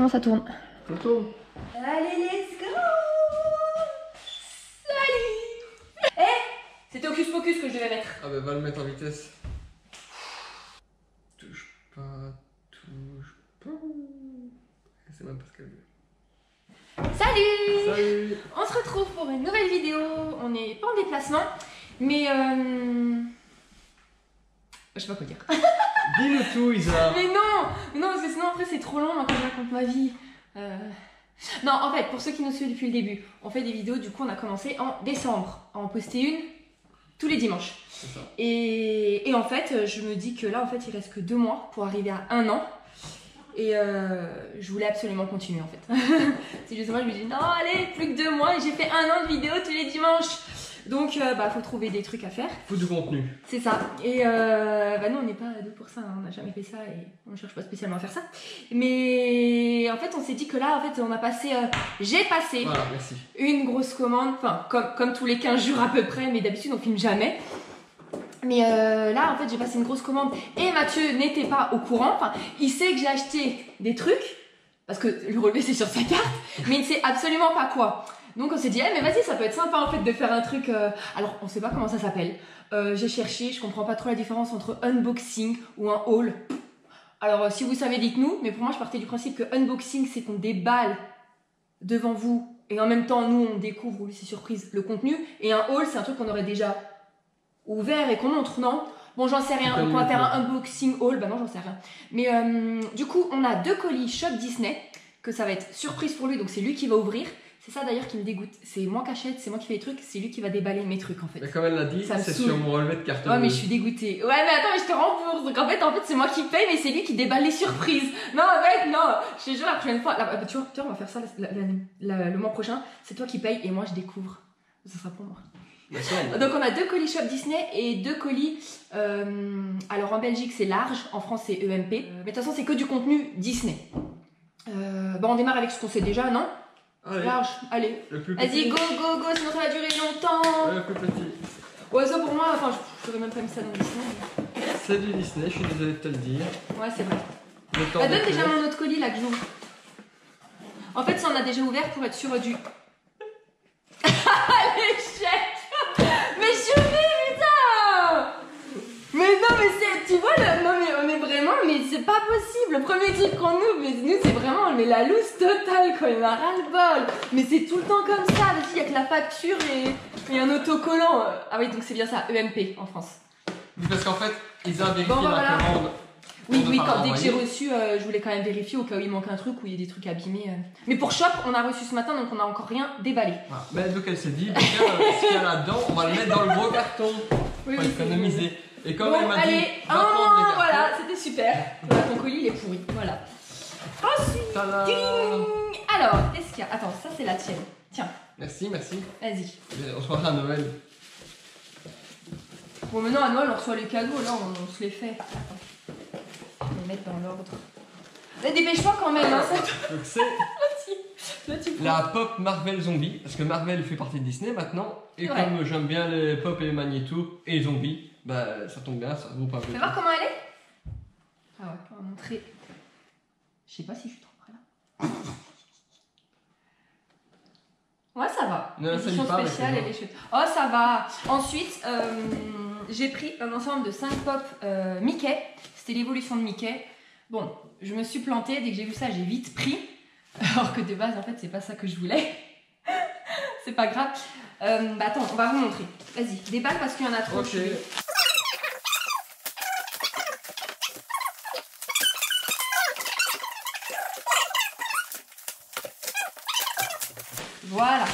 comment ça tourne. Ça tourne. Allez, let's go. Salut. Eh, c'était Hocus Pocus que je devais mettre. Ah bah va le mettre en vitesse. Touche pas, touche pas. C'est même pas ce qu'elle veut. Salut. Salut. On se retrouve pour une nouvelle vidéo. On n'est pas en déplacement, mais je sais pas quoi dire. Dis-le tout, Isa. Mais non, parce que sinon après c'est trop long quand je raconte ma vie. Non, en fait, pour ceux qui nous suivent depuis le début, on fait des vidéos, du coup on a commencé en décembre, à en poster une tous les dimanches. C'est ça. Et en fait, je me dis que là, en fait, il reste que 2 mois pour arriver à 1 an. Et je voulais absolument continuer en fait. C'est justement, je me dis non, allez, plus que 2 mois et j'ai fait 1 an de vidéos tous les dimanches. Donc, faut trouver des trucs à faire. Faut du contenu. C'est ça. Et nous, on n'est pas deux pour ça, hein. On n'a jamais fait ça et on ne cherche pas spécialement à faire ça. Mais en fait, on s'est dit que là, en fait, on a passé, j'ai passé Voilà, merci. une grosse commande, enfin, comme tous les 15 jours à peu près, mais d'habitude, on filme jamais. Mais là, en fait, j'ai passé une grosse commande et Mathieu n'était pas au courant. Enfin, il sait que j'ai acheté des trucs, parce que le relevé, c'est sur sa carte, mais il ne sait absolument pas quoi. Donc on s'est dit, mais vas-y, ça peut être sympa en fait de faire un truc. Alors on sait pas comment ça s'appelle. J'ai cherché, je comprends pas trop la différence entre unboxing ou un haul. Alors si vous savez, dites-nous. Mais pour moi, je partais du principe que unboxing, c'est qu'on déballe devant vous et en même temps, nous, on découvre, ou c'est surprise, le contenu. Et un haul, c'est un truc qu'on aurait déjà ouvert et qu'on montre, non? Bon, j'en sais rien. Donc on va faire un unboxing haul. Bah non, j'en sais rien. Mais du coup, on a 2 colis Shop Disney que ça va être surprise pour lui. Donc c'est lui qui va ouvrir. C'est ça d'ailleurs qui me dégoûte. C'est moi qui achète, c'est moi qui fais les trucs, c'est lui qui va déballer mes trucs en fait. Mais comme elle l'a dit, c'est sur mon relevé de carton. Ouais, mais je suis dégoûtée. Ouais, mais attends, mais je te rembourse. Donc en fait c'est moi qui paye, mais c'est lui qui déballe les surprises. Non, en fait, non. Je te jure, la prochaine fois, là, tu vois, on va faire ça le mois prochain. C'est toi qui paye et moi je découvre. Ça sera pour moi. Donc on a 2 colis Shop Disney et 2 colis. Alors en Belgique c'est large, en France c'est EMP. Mais de toute façon, c'est que du contenu Disney. On démarre avec ce qu'on sait déjà, non? Allez. Large, allez. Vas-y, go, sinon ça va durer longtemps. Le plus petit. Ouais, ça pour moi, enfin, je ferais même pas mis ça dans Disney. Mais... C'est du Disney, je suis désolé de te le dire. Ouais, c'est vrai. Donne déjà mon autre colis là que j'ouvre. En fait, ça on a déjà ouvert pour être sûr du. L'échec. Mais je suis putain. Mais non, mais c'est. Tu vois, non, mais on est vraiment. Mais c'est pas possible. Le premier truc qu'on ouvre, mais nous, c'est vraiment. Mais la loose totale, quoi. Il a ras-le-bol. Mais c'est tout le temps comme ça. Il y a que la facture et un autocollant. Ah oui, donc c'est bien ça, EMP en France. Oui, parce qu'en fait, ils ont vérifié la commande. Oui, dès que j'ai reçu, je voulais quand même vérifier au cas où il manque un truc, où il y a des trucs abîmés. Mais pour Shop, on a reçu ce matin, donc on a encore rien déballé. Voilà. Mais donc elle s'est dit, ce qu'il y a là-dedans, on va le mettre dans le gros carton. Oui, pour économiser. Et comme bon, elle m'a dit, allez, voilà, c'était super. Voilà, ton colis, il est pourri. Voilà. Ensuite, ding. Alors, qu'est-ce qu'il y a? Attends, ça c'est la tienne. Tiens. Merci. Vas-y. On se croirait à Noël. Bon, maintenant à Noël, on reçoit les cadeaux, là, on se les fait. Attends. Je vais les mettre dans l'ordre. Dépêche-toi quand même, hein, ça. Donc c'est la pop Marvel Zombie, parce que Marvel fait partie de Disney maintenant, et ouais. Comme j'aime bien les pop et Magneto et zombies, bah ça tombe bien, ça vaut pas. Fais voir comment elle est. Ah ouais, on va montrer. Je sais pas si je suis trop près là. Ouais, ça va. L'édition spéciale, elle est chouette. Oh, ça va. Ensuite, j'ai pris un ensemble de 5 pop Mickey. C'était l'évolution de Mickey. Bon, je me suis plantée. Dès que j'ai vu ça, j'ai vite pris. Alors que de base, en fait, c'est pas ça que je voulais. C'est pas grave. Attends, on va vous montrer. Vas-y, déballe parce qu'il y en a trop. Ok. Voilà.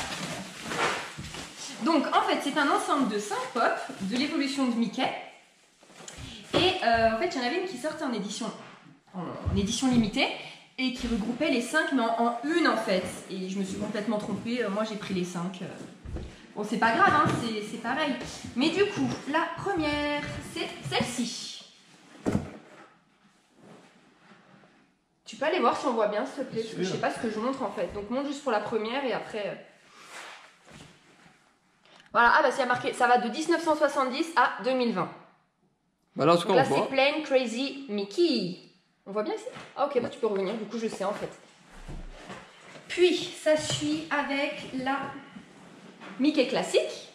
Donc, en fait, c'est un ensemble de 5 pop de l'évolution de Mickey. Et en fait, il y en avait une qui sortait en édition limitée et qui regroupait les 5, mais en une en fait. Et je me suis complètement trompée. Moi, j'ai pris les 5. Bon, c'est pas grave, hein, c'est pareil. Mais du coup, la première, c'est celle-ci. Tu peux aller voir si on voit bien, s'il te plaît, parce que je sais pas ce que je montre en fait. Donc, montre juste pour la première et après. Voilà, ah bah c'est marqué, ça va de 1970 à 2020. Bah là, donc là c'est Plain Crazy Mickey. On voit bien ici? Ah ok, bah tu peux revenir, du coup je sais en fait. Puis, ça suit avec la Mickey classique.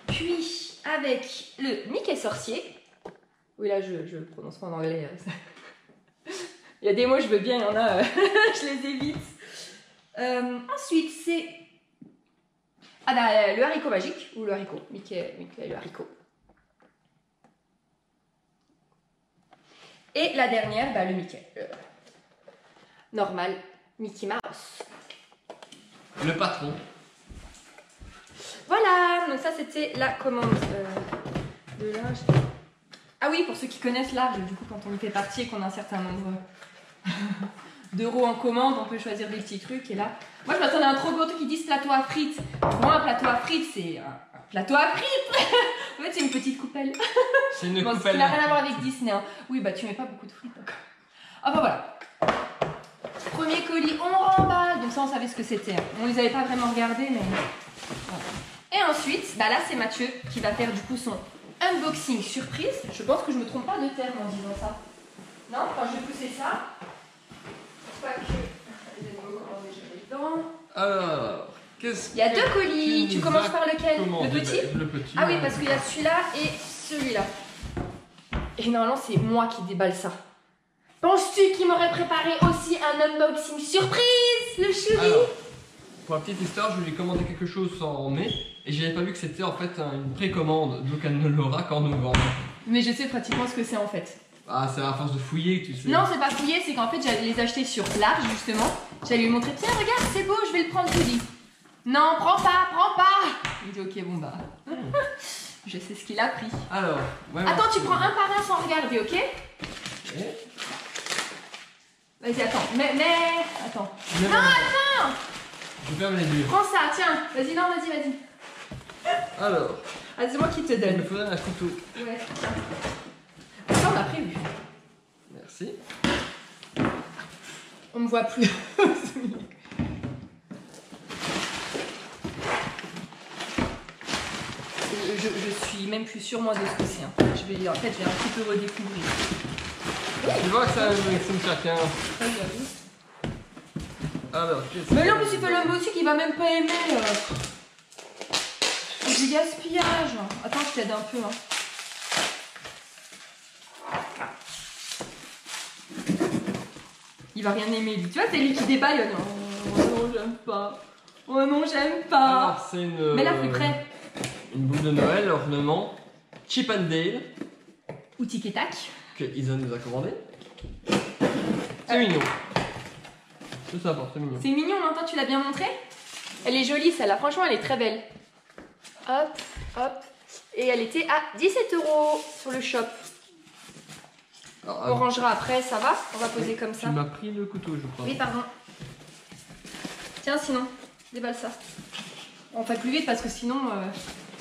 Puis, avec le Mickey sorcier. Oui, là, je le prononce pas en anglais. Il y a des mots, je veux bien, il y en a, je les évite. Ensuite, c'est le haricot magique, ou le haricot, Mickey le haricot. Et la dernière, le Mickey. Normal, Mickey Mouse. Le patron. Voilà, donc ça c'était la commande de linge. Ah oui, pour ceux qui connaissent l'arche, du coup quand on y fait partie et qu'on a un certain nombre d'euros en commande, on peut choisir des petits trucs. Et là, moi je m'attendais à un trop gros truc qui disent plateau à frites. Pour moi un plateau à frites c'est un plateau à frites. En fait c'est une petite coupelle. C'est une coupelle. Qui n'a rien à voir avec Disney. Hein. Oui bah tu mets pas beaucoup de frites. Enfin voilà. Premier colis, on remballe. Donc ça on savait ce que c'était. On les avait pas vraiment regardés mais... Voilà. Et ensuite, là c'est Mathieu qui va faire du coup son unboxing surprise. Je pense que je me trompe pas de terme en disant ça. Non, quand je vais pousser ça. Pas que les animaux commandent déjà dedans. Alors, qu'est-ce Il y a deux colis. Tu commences par lequel? Le petit? Le petit. Ah oui, parce qu'il y a celui-là et celui-là. Et normalement, c'est moi qui déballe ça. Penses-tu qu'il m'aurait préparé aussi un unboxing surprise, le chéri? Alors, pour la petite histoire, je lui ai commandé quelque chose en mai et j'avais pas vu que c'était en fait une précommande, donc elle ne l'aura qu'en novembre. Mais je sais pratiquement ce que c'est en fait. Ah, c'est à force de fouiller, tu sais. Non, c'est pas fouiller, c'est qu'en fait j'allais les acheter sur l'arche justement. J'allais lui montrer, tiens, regarde, c'est beau, je vais le prendre, tu dis. Non, prends pas, prends pas. Il dit, ok, bon bah. Je sais ce qu'il a pris. Alors, ouais, attends, tu prends un par un sans regarder, ok? Vas-y, attends, mais. Attends. Non, attends! Je ferme les yeux. Prends ça, tiens. Vas-y, non, vas-y. Alors. Ah, c'est moi qui te donne. Il me faudrait un couteau. Ouais, tiens. Ça, on a prévu. Merci. On me voit plus. Je suis même plus sûre moi de ce que c'est. Hein. Je vais un petit peu redécouvrir. Tu vois que c'est un unboxing chacun. Ah, j'avoue. Alors, qu'est-ce que... Mais là, en plus, il fait l'unboxing, il va même pas aimer. C'est du gaspillage. Attends, je t'aide un peu. Hein. Il va rien aimer, lui. Tu vois, c'est lui qui déballe. Oh non, j'aime pas. Oh non, j'aime pas. Alors, c'est une... Mais là, plus près. Une boule de Noël, ornement, Chip and Dale. Ou Tic et Tac. Que Isa nous a commandé. C'est mignon. C'est sympa, c'est mignon. C'est mignon, maintenant tu l'as bien montré. Elle est jolie celle-là, franchement elle est très belle. Hop, hop. Et elle était à 17 € sur le shop. Alors, on rangera après, ça va? On va poser comme ça. Tu m'as pris le couteau, je crois. Oui, pardon. Tiens, sinon, déballe ça. On fait plus vite parce que sinon,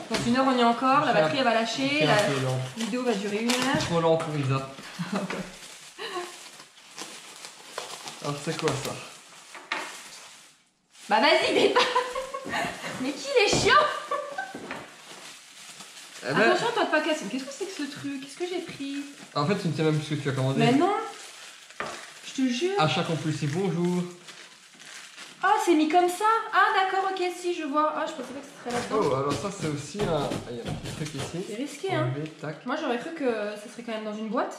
dans une heure on y est encore, la batterie elle va lâcher, la vidéo va durer 1 heure. Trop lent pour Isa. Alors c'est quoi ça? Bah vas-y, déballe. Mais qui est chiant? Attention, toi de pas casser. Qu'est-ce que c'est que ce truc? Qu'est-ce que j'ai pris? En fait, tu ne sais même plus ce que tu as commandé. Mais non. Je te jure. Achat compulsif, bonjour. Ah, c'est mis comme ça. Ah, d'accord, ok, si, je vois. Ah, je pensais pas que ce serait là-dedans. Oh, alors ça, c'est aussi un... Il y a un petit truc ici. C'est risqué, hein. Tac. Moi, j'aurais cru que ça serait quand même dans une boîte.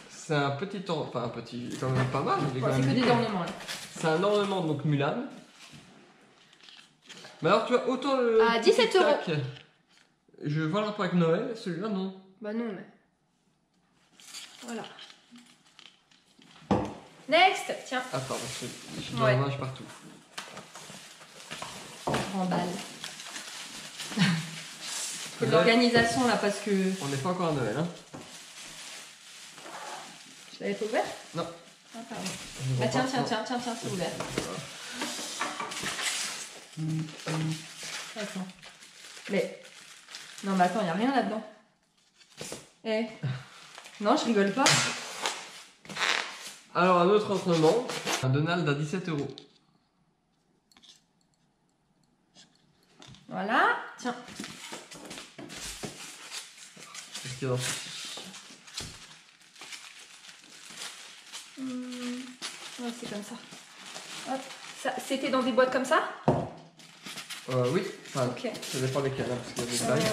C'est un petit... Enfin, un petit... quand même pas mal. Ouais, c'est que des ornements, là. C'est un ornement, donc Mulan. Mais alors, tu vois, autant le... À 17 €. Je vois le rapport avec Noël, celui-là, non. Bah non, mais... Voilà. Next, tiens. Attends, parce que je Ouais. dommage partout. Remballe. Faut de l'organisation là parce que... On n'est pas encore à Noël, hein. Je l'avais pas ouvert? Non. Ah, pardon. Ah tiens, c'est ouvert. Attends. Mais... Non mais attends, y a rien là-dedans. Eh. Non, je rigole pas. Alors, un autre ornement, un Donald à 17 €. Voilà, tiens. Qu'est-ce qu'il y a dans c'est comme ça. Hop. Ça, c'était dans des boîtes comme ça? Oui, enfin, ok. Ça dépend desquelles, hein, parce qu'il y a des tailles.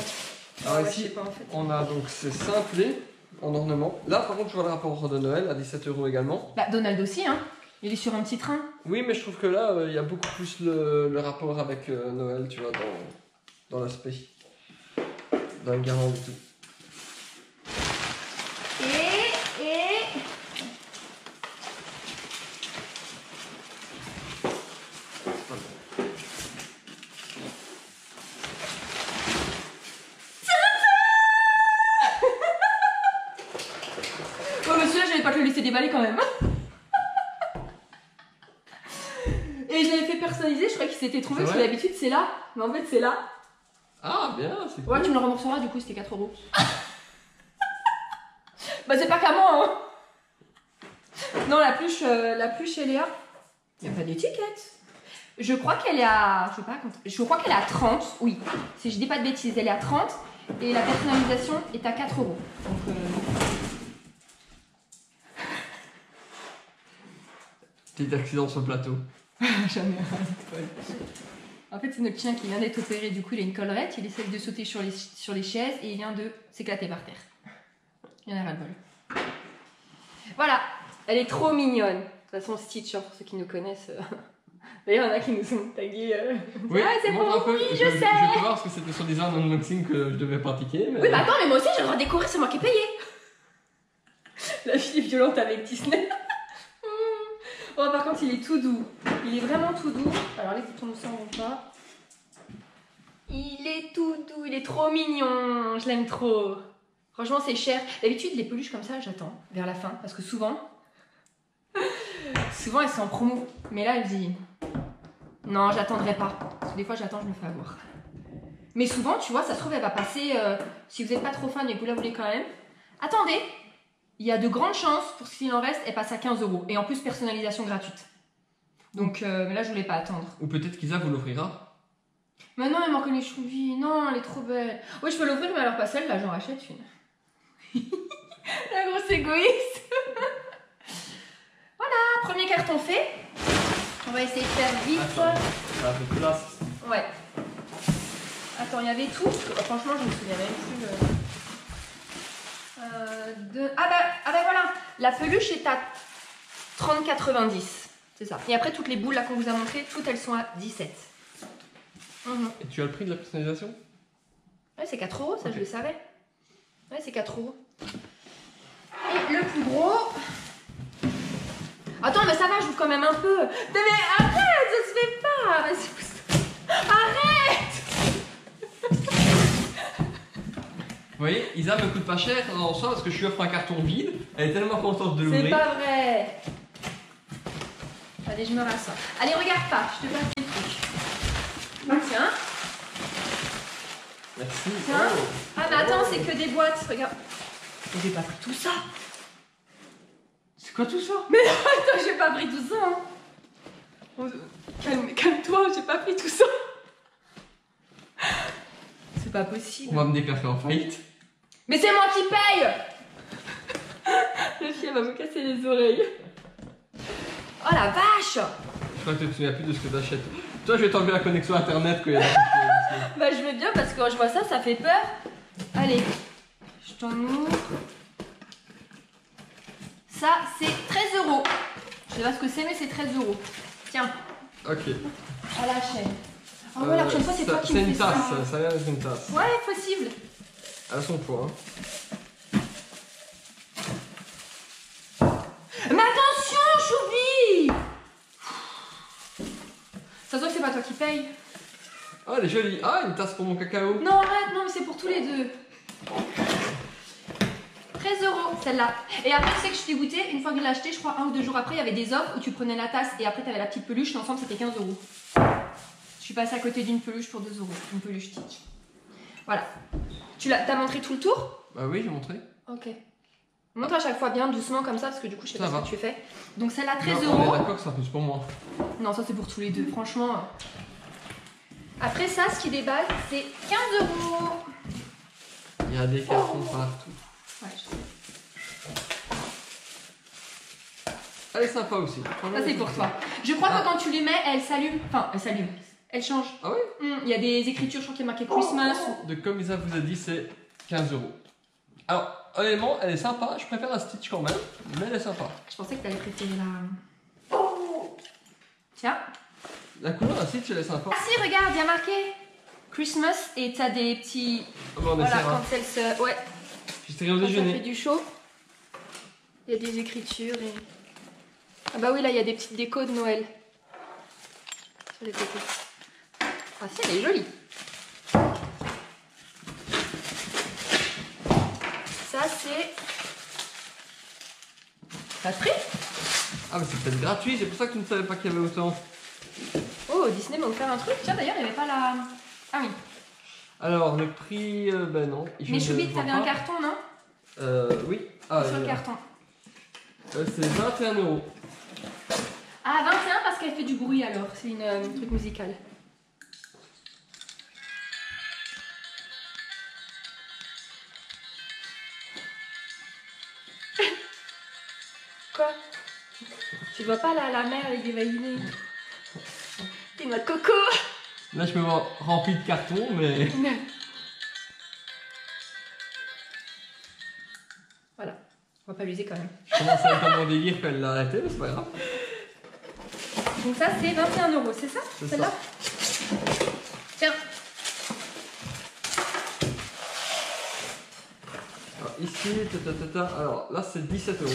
Alors ouais, ici, pas, en fait. on a donc ces simplés en ornement. Là, par contre, je vois le rapport de Noël à 17 € également. Bah, Donald aussi, hein. Il est sur un petit train. Oui, mais je trouve que là, il y a beaucoup plus le rapport avec Noël, tu vois, dans l'aspect. Dans le guirlande et tout. Pas te le laisser déballer quand même. Et je l'avais fait personnaliser, je croyais qu'il s'était trouvé parce que d'habitude c'est là, mais en fait c'est là. Ah bien, c'est cool. Ouais, tu me le rembourseras, du coup c'était 4 €. Bah c'est pas qu'à moi hein. Non, la pluche elle est à... Il n'y a pas d'étiquette. Je crois qu'elle est à... Je crois qu'elle est à 30, oui. Si je dis pas de bêtises, elle est à 30 et la personnalisation est à 4 €. Donc Petit accident sur le plateau. Jamais rien. En fait, c'est notre chien qui vient d'être opéré, du coup, il a une collerette, il essaie de sauter sur les chaises et il vient de s'éclater par terre. Il y en a ras-le-bol. Voilà, elle est trop mignonne. De toute façon, Stitch, hein, pour ceux qui nous connaissent. D'ailleurs, il y en a qui nous ont tagués. Oui, ah, c'est pour oui, je sais. Je vais voir parce que c'était soi-disant un unboxing que je devais pratiquer. Mais... Oui, bah attends, mais moi aussi, j'ai le droit de découvrir, c'est moi qui ai payé. La fille est violente avec Disney. Oh, par contre, il est tout doux. Il est vraiment tout doux. Alors, les boutons ne s'en vont pas. Il est tout doux. Il est trop mignon. Je l'aime trop. Franchement, c'est cher. D'habitude, les peluches comme ça, j'attends vers la fin. Parce que souvent, elles sont en promo. Mais là, elle dit non, j'attendrai pas. Parce que des fois, j'attends, je me fais avoir. Mais souvent, tu vois, ça se trouve, elle va passer. Si vous n'êtes pas trop fan et que vous la voulez quand même, attendez. Il y a de grandes chances, pour ce qu'il en reste, elle passe à 15 €. Et en plus, personnalisation gratuite. Donc, mais là, je voulais pas attendre. Ou peut-être qu'Isa vous l'offrira. Mais non, elle m'en connaît Choubi. Non, elle est trop belle. Oui, je peux l'offrir, mais alors pas celle, là, j'en rachète une. La grosse égoïste. Voilà, premier carton fait. On va essayer de faire vite. Attends, ça a fait place. Ouais. Attends, il y avait tout. Franchement, je me souviens même plus. Ah bah voilà, la peluche est à 30,90. C'est ça. Et après, toutes les boules là qu'on vous a montrées, toutes elles sont à 17. Et tu as le prix de la personnalisation? Ouais, c'est 4 €, ça, okay. Je le savais. Ouais, c'est 4 €. Et le plus gros... Attends, mais ça va, j'ouvre quand même un peu. Mais arrête, ça se fait pas. Arrête. Vous voyez, Isa me coûte pas cher en soi parce que je lui offre un carton vide. Elle est tellement contente de l'ouvrir. C'est pas vrai. Allez, je me rassois. Allez, regarde pas, je te passe les trucs. Tiens. Merci. Tiens. Oh. Ah, mais attends, c'est que des boîtes. Regarde. Mais j'ai pas pris tout ça. C'est quoi tout ça? Mais attends, j'ai pas pris tout ça. Hein. Calme-toi, j'ai pas pris tout ça. C'est pas possible. On va me déclarer en faillite. Mais c'est moi qui paye. La fille, elle va me casser les oreilles. Oh la vache. Je crois que tu te souviens plus de ce que t'achètes. Toi, je vais t'enlever la connexion internet quand il y a la Bah, je veux bien parce que quand je vois ça, ça fait peur. Allez, je t'en ouvre. Ça, c'est 13 €. Je sais pas ce que c'est, mais c'est 13 €. Tiens. Ok. À la chaîne. Ah ouais, la prochaine fois, c'est toi qui me fais ça. C'est une tasse, ça vient d'être une tasse. Ouais, possible. À son poids. Mais attention, Choubi. Ça se voit que c'est pas toi qui paye. Oh, elle est jolie. Ah, une tasse pour mon cacao. Non, arrête, non, mais c'est pour tous les deux. 13 € celle-là. Et après, tu sais que je t'ai goûté, une fois que je l'ai acheté, je crois 1 ou 2 jours après, il y avait des offres où tu prenais la tasse et après tu avais la petite peluche, et ensemble c'était 15 €. Je suis passée à côté d'une peluche pour 2 €, une peluche Stitch. Voilà. Tu t'as montré tout le tour? Bah oui, j'ai montré. Ok. Montre à chaque fois bien, doucement comme ça, parce que du coup je sais pas ce que tu fais. Donc celle-là, 13 €. On est d'accord que ça plus pour moi. Non, ça c'est pour tous les deux, franchement. Après ça, ce qui déballe, c'est 15 €. Il y a des cartons partout. Ouais, je sais. Elle est sympa aussi. Ça c'est pour toi. Je crois que quand tu les mets, elle s'allume. Enfin, elle s'allume. Elle change. Ah oui? Il y a des écritures, je crois qu'il y a marqué Christmas. De comme Isa vous a dit, c'est 15 €. Alors, honnêtement, elle est sympa. Je préfère la Stitch quand même, mais elle est sympa. Je pensais que tu allais préférer la. Tiens. La couleur de la Stitch, elle est sympa. Ah si, regarde, il y a marqué Christmas et t'as des petits. Oh, bon, on voilà, essaiera. quand elle se. Ouais. J'essaierai au Quand ça fait déjeuner. du chaud. Il y a des écritures et. Ah bah oui, là, il y a des petites décos de Noël. Sur les côtés. Ah si, elle est jolie. Ça, c'est. Ça te pris? Ah, mais c'est peut-être gratuit, c'est pour ça que tu ne savais pas qu'il y avait autant. Oh, Disney m'a offert un truc. Tiens, d'ailleurs, il n'y avait pas la. Ah oui. Alors, le prix, ben non. Mais Choubit, t'avais un carton, non? Oui. Ah, Sur le carton. c'est 21 €. Ah, 21 parce qu'elle fait du bruit alors. C'est une truc musical. Quoi? Tu vois pas la mer avec des vaginés? T'es ma coco! Là, je me vois rempli de carton, mais. Voilà. On va pas l'user quand même. Je commence à être dans mon délire quand elle l'a arrêté, mais c'est pas grave. Donc ça, c'est 21 €, c'est ça? C'est Celle-là? Tiens. Alors, ici, alors là, c'est 17 €.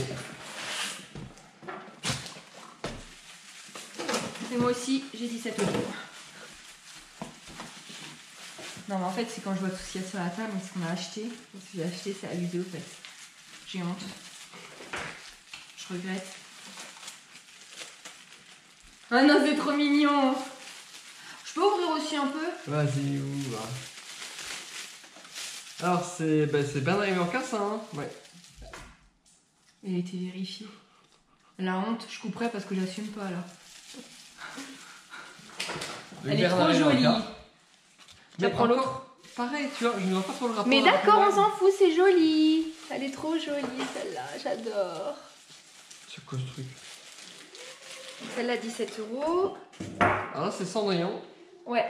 Et moi aussi, j'ai 17 €. Non, mais en fait, c'est quand je vois tout ce qu'il y a sur la table, ce qu'on a acheté. Ce que j'ai acheté, c'est abusé au fait. J'ai honte. Je regrette. Ah non, c'est trop mignon. Je peux ouvrir aussi un peu? Vas-y, ouvre. Alors, c'est bien arrivé en casse, hein. Ouais. Elle a été vérifiée. La honte, je couperai parce que j'assume pas là. Elle est trop jolie. Mais prends l'autre. Pareil, tu vois, je ne vois pas trop le rapport. Mais d'accord, on s'en fout, c'est joli. Elle est trop jolie celle-là, j'adore. C'est quoi ce truc? Celle-là, 17 €. Alors là, c'est Cendrillon. Ouais.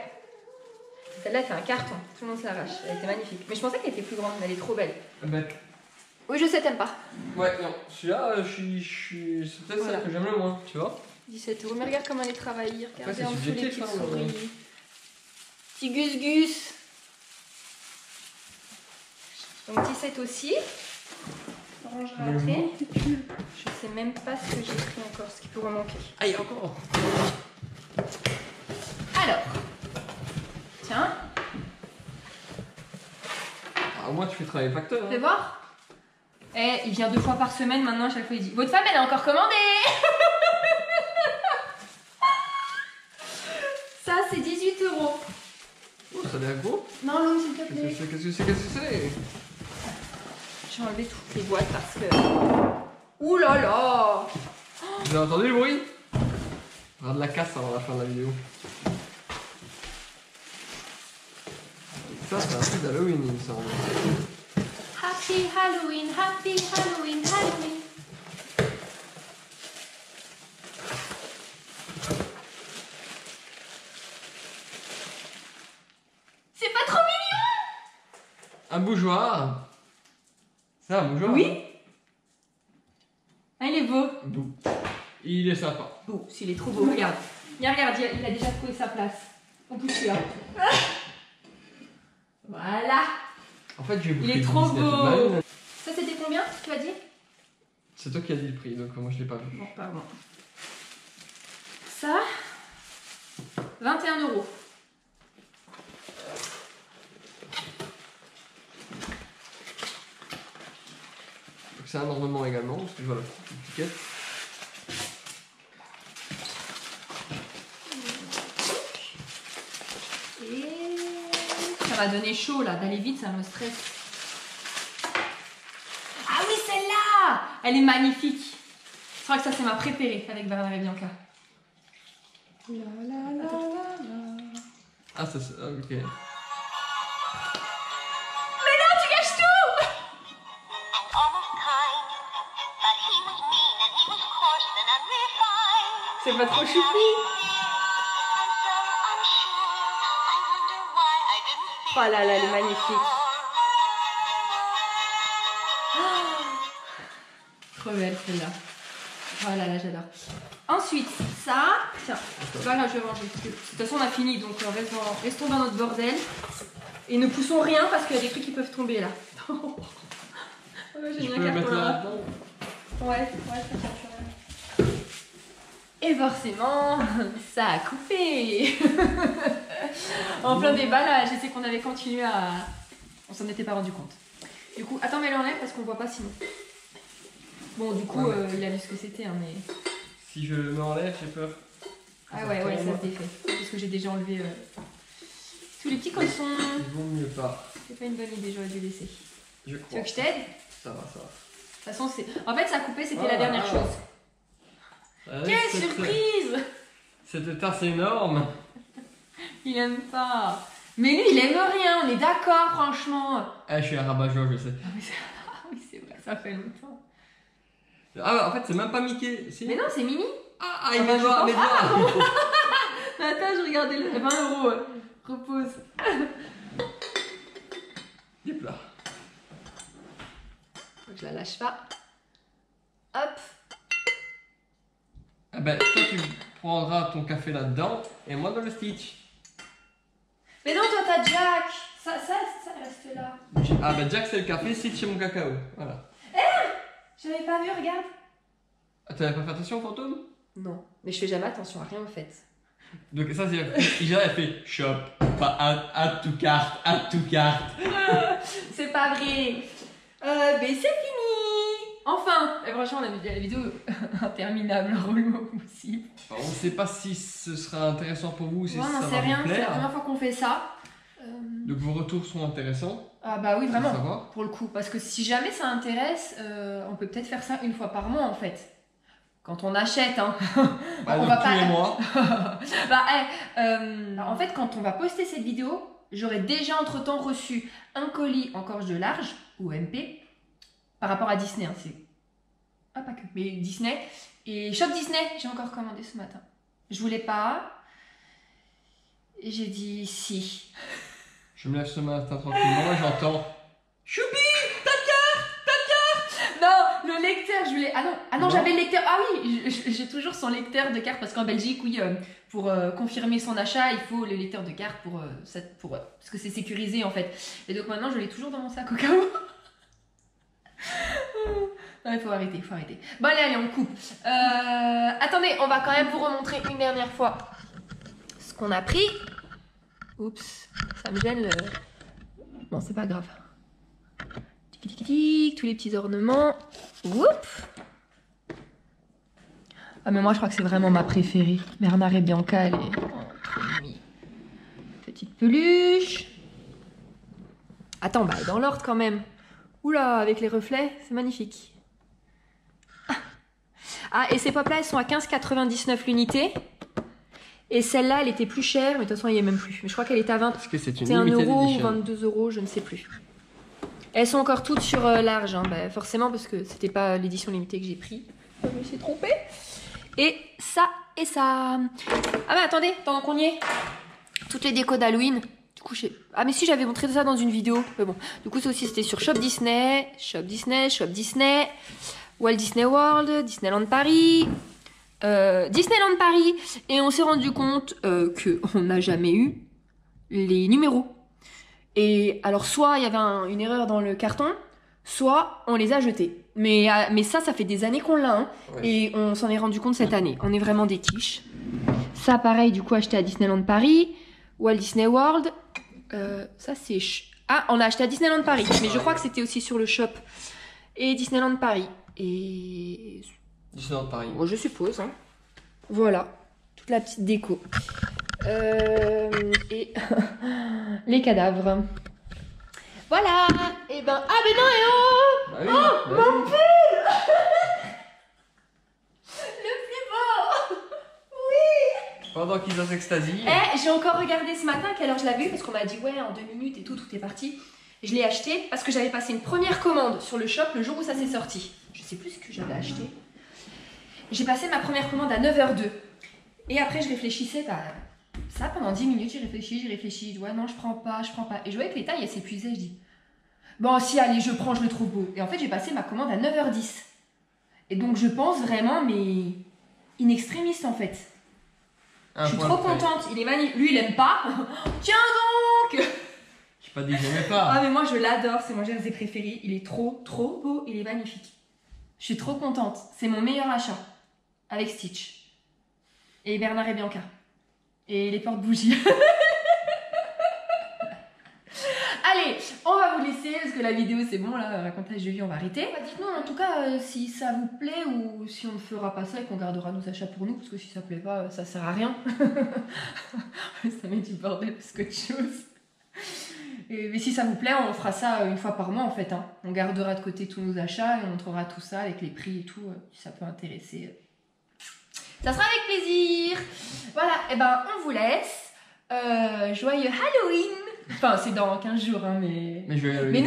Celle-là, c'est un carton. Tout le monde se l'arrache. Elle était magnifique. Mais je pensais qu'elle était plus grande, mais elle est trop belle. Ben, Oui, je sais, t'aimes pas. ouais, non. Celui-là, c'est peut-être Voilà. celle que j'aime le moins, tu vois. 17 €. Mais regarde comment elle est travaillée. Regardez Ouais, en c'est dessous les subjectif, petites hein, souris. Petit gus-gus. Donc 17 aussi. On rangera après. Je sais même pas ce que j'ai pris encore, ce qui pourrait manquer. Aïe, encore. Alors. Tiens, Ah, au moins, tu fais travailler le facteur. fais Hein. voir. Eh, il vient 2 fois par semaine maintenant, à chaque fois il dit votre femme elle a encore commandé. Ça c'est 18 €. Oh, ça a l'air gros. Non, l'homme s'il te Qu'est-ce plaît. que c'est? Je vais enlever toutes les boîtes parce que. Ouh là là. Vous avez entendu le bruit? On aura de la casse avant la fin de la vidéo. Ça, c'est un truc d'Halloween, il me semble. Happy Halloween, happy Halloween, Halloween. C'est pas trop mignon? Un bougeoir. C'est un bougeoir? Oui. Ah, il est beau. Bouh. Il est sympa. Beau, s'il est trop beau, regarde. Regarde, il a déjà trouvé sa place. En plus, celui-là. Voilà. En fait, j'ai Il est trop beau. Ça, c'était combien, tu as dit? C'est toi qui as dit le prix, donc moi je l'ai pas vu. Bon, pardon. Ça, 21 €. Donc c'est un ornement également, parce que je vois la petite étiquette. Et ça m'a donné chaud là, d'aller vite, ça me stresse. Ah oui, celle-là! Elle est magnifique. Je crois que ça, c'est ma préférée avec Bernard et Bianca. Ah, ça c'est. Ok. Mais non, tu gâches tout! And almost kind, but he was mean and he was coarse and C'est pas trop choupi. Oh là là, elle est magnifique. Trop belle celle-là. Oh là là, j'adore. Ensuite, ça. Tiens, voilà, je vais manger. De toute façon, on a fini, donc restons dans notre bordel. Et ne poussons rien parce qu'il y a des trucs qui peuvent tomber là. Je peux mettre là. Ouais, ça tient. Et forcément, ça a coupé. En plein débat là, je sais qu'on avait continué à. On s'en était pas rendu compte. Du coup, attends, mais l'enlève parce qu'on voit pas sinon. Bon, du coup, il a vu ce que c'était, hein, mais. Si je me enlève, j'ai peur. Ah ouais, ça se défait. Parce que j'ai déjà enlevé tous les petits cossons. Il vaut mieux pas. C'est pas une bonne idée, j'aurais dû laisser. Tu veux que je t'aide? Ça va. De toute façon, c'est. En fait, ça a coupé, c'était la dernière chose. Quelle surprise! Cette tasse énorme. Il aime pas. Mais lui, il aime rien, on est d'accord, franchement. Ah, je suis un rabat-joie, je sais. Ah oui, c'est vrai, ça fait longtemps. Ah, bah, en fait, c'est même pas Mickey. Si. Mais non, c'est Minnie. Il vient de voir, mais bien. Attends, je regardais le 20 €. Repose. Yep là. Donc je la lâche pas. Hop. Ah ben, toi, tu prendras ton café là-dedans et moi dans le Stitch. Mais non, toi, t'as Jack. Ça reste là. Ah ben, Jack, c'est le café, Stitch, c'est mon cacao. Voilà. J'avais pas vu, regarde. Ah, t'avais pas fait attention au fantôme? Non, mais je fais jamais attention à rien en fait. Donc ça, c'est... elle fait shop, pas add to cart, C'est pas vrai. Mais c'est fini. Enfin. Et franchement, on a vu la vidéo interminable, relou possible. On ne sait pas si ce sera intéressant pour vous ou si ça va vous plaire. C'est la plaire. première fois qu'on fait ça. Donc vos retours seront intéressants. Ah bah oui, vraiment, pour le coup. Parce que si jamais ça intéresse, on peut peut-être faire ça une fois par mois en fait. Quand on achète, hein. Bah, on va pas... tous les mois. En fait, quand on va poster cette vidéo, j'aurai déjà entre-temps reçu un colis en corge de large, ou MP, par rapport à Disney. Hein, c'est... Ah, pas que, mais Disney. Et Shop Disney, j'ai encore commandé ce matin. Je voulais pas. Et j'ai dit si. Je me lève ce matin tranquillement et j'entends Choupi, ta carte. Non, le lecteur, je voulais. Ah non, j'avais le lecteur. Ah oui, j'ai toujours son lecteur de carte parce qu'en Belgique, oui, pour confirmer son achat, il faut le lecteur de carte parce que c'est sécurisé en fait. Et donc maintenant, je l'ai toujours dans mon sac au cas où. Non, il faut arrêter. Bon, allez, on coupe. Attendez, on va quand même vous remontrer une dernière fois ce qu'on a pris. Oups, ça me gêne. Bon, c'est pas grave. Tous les petits ornements. Oups. Ah, mais moi, je crois que c'est vraiment ma préférée. Bernard et Bianca, elle est trop mimi. Petite peluche. Attends, bah, dans l'ordre quand même. Oula, avec les reflets, c'est magnifique. Ah, et ces pop-là, elles sont à 15,99 l'unité. Et celle-là, elle était plus chère, mais de toute façon, il n'y est même plus. Mais je crois qu'elle était à 21 € ou 22 € je ne sais plus. Elles sont encore toutes sur large, hein, bah, forcément, parce que c'était pas l'édition limitée que j'ai pris. Je me suis trompée. Et ça, et ça. Ah, mais attendez, pendant qu'on y est, toutes les décos d'Halloween. Du coup, ah, mais si, j'avais montré ça dans une vidéo. Mais bon, du coup, ça aussi, c'était sur Shop Disney, Walt Disney World, Disneyland Paris. Disneyland Paris, et on s'est rendu compte qu'on n'a jamais eu les numéros. Et alors, soit il y avait une erreur dans le carton, soit on les a jetés. Mais ça fait des années qu'on l'a, hein, ouais. Et on s'en est rendu compte cette année. On est vraiment des quiches. Ça, pareil, du coup, acheté à Disneyland Paris, Walt Disney World. Ça, c'est... Ah, on l'a acheté à Disneyland Paris, mais je crois que c'était aussi sur le shop. Et Disneyland Paris. Et... Disneyland Paris. Bon, je suppose. Hein. Voilà, toute la petite déco. Et les cadavres. Voilà. Et ben, ah ben non, et oh, bah oui, oh, bah mon oui. pull. Le plus beau. Oui. Pendant qu'ils ont s'extasient. J'ai encore regardé ce matin à quelle heure je l'avais vu parce qu'on m'a dit ouais en 2 minutes et tout est parti. Je l'ai acheté parce que j'avais passé une première commande sur le shop le jour où ça s'est sorti. Je sais plus ce que j'avais acheté. j'ai passé ma première commande à 9h02. Et après, je réfléchissais, bah, ça pendant 10 minutes, j'ai réfléchi. Je dis, ouais, non, je prends pas. Et je voyais que les tailles, elles s'épuisaient. Je dis, bon, si, allez, je prends, je le trouve beau. Et en fait, j'ai passé ma commande à 9h10. Et donc, je pense vraiment, mais in extremis en fait. Je suis trop contente. Il est magnifique. Lui, il aime pas. Tiens donc! J'ai pas dit que j'aimais pas. Ah, mais moi, je l'adore. C'est mon jersey préféré. Il est trop beau. Il est magnifique. Je suis trop contente. C'est mon meilleur achat. Avec Stitch. Et Bernard et Bianca. Et les porte-bougies. Allez, on va vous laisser parce que la vidéo c'est bon, là, racontage de vie, on va arrêter. Bah, dites-nous en tout cas si ça vous plaît ou si on ne fera pas ça et qu'on gardera nos achats pour nous, parce que si ça plaît pas, ça sert à rien. Ça met du bordel plus qu'autre chose. Mais si ça vous plaît, on fera ça une fois par mois en fait. Hein. On gardera de côté tous nos achats et on montrera tout ça avec les prix et tout, si ça peut intéresser. Ça sera avec plaisir. Voilà, et ben on vous laisse. Joyeux Halloween. Enfin, c'est dans 15 jours, hein, mais nous,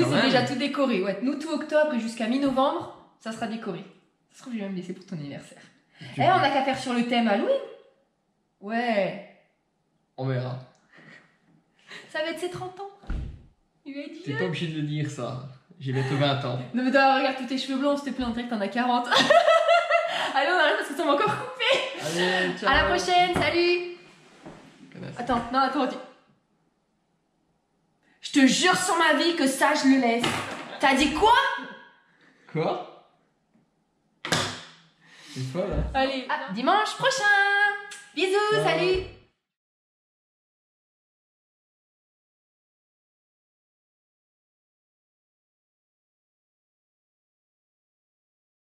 c'est déjà tout décoré. Ouais. Nous, tout octobre et jusqu'à mi-novembre, ça sera décoré. Ça se trouve, je vais même laisser pour ton anniversaire. On a qu'à faire sur le thème Halloween. Ouais. On verra. Ça va être ses 30 ans. T'es pas obligé de le dire, ça. J'ai bientôt 20 ans. Non, mais regarde tous tes cheveux blancs, s'il te plaît, on dirait que t'en as 40. Allez, on arrête parce que ça m'a encore coupé. Allez, ciao. À la prochaine, salut. Attends, je te jure sur ma vie que ça, je le laisse. T'as dit quoi? Quoi? C'est quoi là? Allez, dimanche prochain. Bisous, salut.